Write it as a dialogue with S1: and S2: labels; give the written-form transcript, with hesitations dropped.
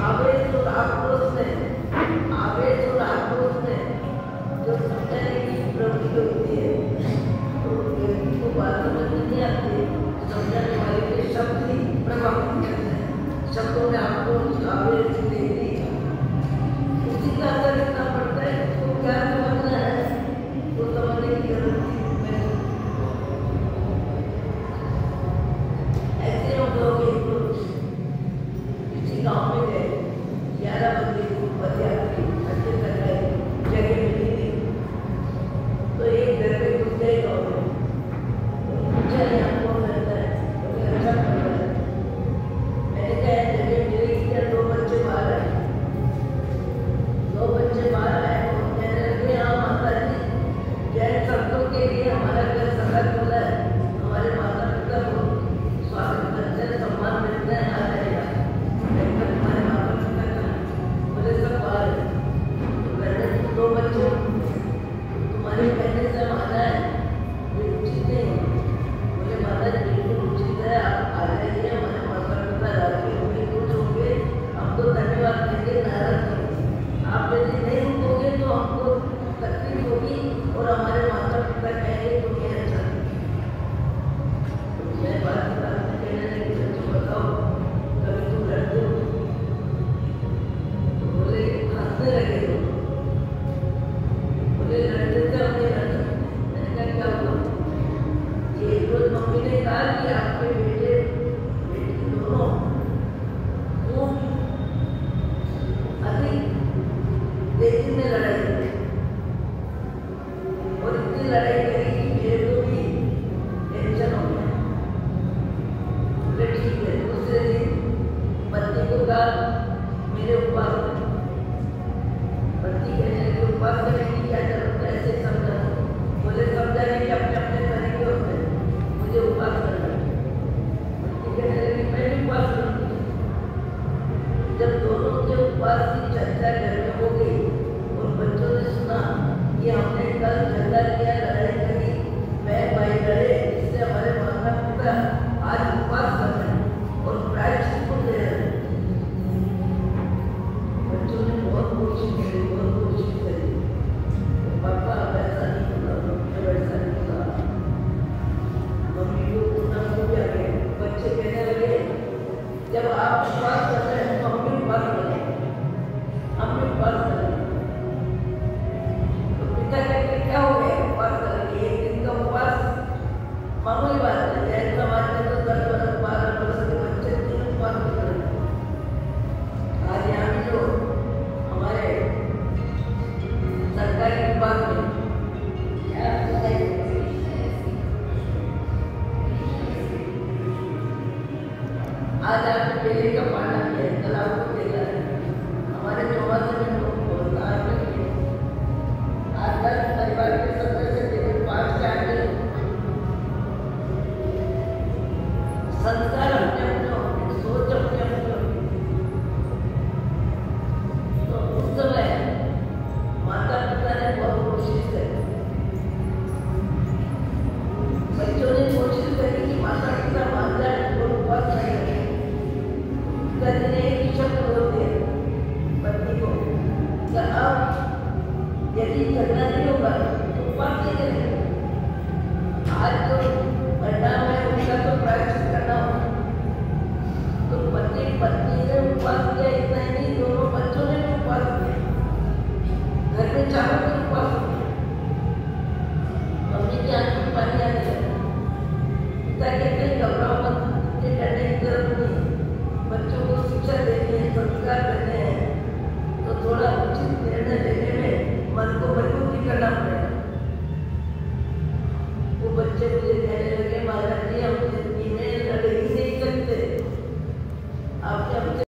S1: आवेश और आक्रोश में जो समझाने की प्रवृत्ति होती है, तो व्यक्ति को बात समझ नहीं आती, समझाने वाले के शब्द ही प्रभावित करते हैं। शब्दों में आक्रोश, आवेश, तेजी, उसी का असर इतना पड़ता है। उसको क्या समझना है वो समझने की जरूरत है। ऐसे हम लोग किसी गाँव में गए, 11 बजे पदयात्री अच्छे कर गए, जगह मिली थी, तो एक घर पे घुस गए गाँव में, पूछा यहाँ कौन रहता है, तो अच्छा कर रहा है। मैंने कहा जगह मिली क्या? 2 बच्चे बाहर आए, 2 बच्चे बाहर आए और कहने लगे हाँ माता जी, जैन संतों के लिए हमारा घर सदा खुला है, हमारे माता पिता को स्वागत करते हैं, सम्मान मिलता है, आ जाएगा। हमारे माता पिता का बोले सब बाहर है, तो मैंने 2 बच्चे तुम्हारे कहने से हम आना है, ये उचित नहीं है। बोले माता जी बिल्कुल उचित है, आप आ जाइए, हमारे माता पिता राजी होंगे, खुश होंगे, हमको धन्यवाद देंगे, नाराज होंगे। आप यदि नहीं रुकोगे तो हमको तकलीफ होगी और हमारे माता पिता कहेंगे तुम ये अच्छा नहीं। मैं बात में कहने लगी बच्चों बताओ कभी तुम लड़ते हो? तो बोले हंसने लगे, बोले लड़ते थे हम नहीं लड़ते। मैंने कहा क्या हुआ? ये रोज मम्मी ने कहा कि आपके बेटे बेटी दोनों खूब अधिक तेजी में लड़ाई करी और इतनी लड़ाई करी कि मेरे को भी टेंशन हो गया। बोले ठीक है। दूसरे दिन पत्नी को कहा मेरे उपवास करें। पत्नी कहने लगी उपवास करने की क्या जरूरत है, ऐसे समझा। बोले समझाने के अपने अपने तरीके होते हैं, मुझे उपवास करना है। पत्नी कहने लगी मैं भी उपवास करूँगी। जब दोनों के उपवास की चर्चा घर में हो गई और बच्चों ने सुना कि हमने कल झगड़ा किया, लड़ाई करी, बहन भाई लड़े, इससे हमारे माता पिता आज उपवास कर रहे हैं और प्रायश्चित को दे रहे हैं। बच्चों ने बहुत कोशिश करी, बहुत कोशिश करी, पापा वैसा नहीं होगा, मम्मी वैसा नहीं होगा। मम्मी को पूछना हो गया। बच्चे कहने लगे जब आप उपवास कर रहे हैं तो हम भी उपवास करें, हम भी उपवास करें। तो पिता कहते क्या हो गया उपवास करेंगे? एक दिन का उपवास मामूली बात है, जैन समाज में तो 10 वर्ष 12 वर्ष के बच्चे 3 उपवास करेंगे। आज यहाँ जो हमारे सरकारी विभाग में आज आपने बेले का पाना किया, तालाब को देखा है, हमारे 84 में लोग बोलता है आज 10 परिवार के सदस्य केवल 5 के आगे संस्कार अपने अपने होंगे, सोच अपने अपने होंगे। तो उस समय माता पिता ने बहुत कोशिश करी, बच्चों ने कोशिश करी कि माता पिता मान जाए और उपवास नहीं करें। पिताजी ने एक शब्द बोल दिया पत्नी को कि अब यदि झगड़ा नहीं होगा तो उपवास नहीं करेंगे। आज तो परिणाम है उनका तो प्रायश्चित करना होगा। तो पत्नी ने उपवास किया, इतना ही नहीं दोनों बच्चों ने भी उपवास किया, घर में चारों ने उपवास किया। मम्मी की आंखों में पानी आने लगा। पिता कहते हैं घबराओ मत, ये करने की जरूरत नहीं, बच्चों को शिक्षा देनी है, संस्कार देने हैं, तो थोड़ा उचित निर्णय लेने में मन को मजबूत भी करना पड़ेगा। वो बच्चे मुझे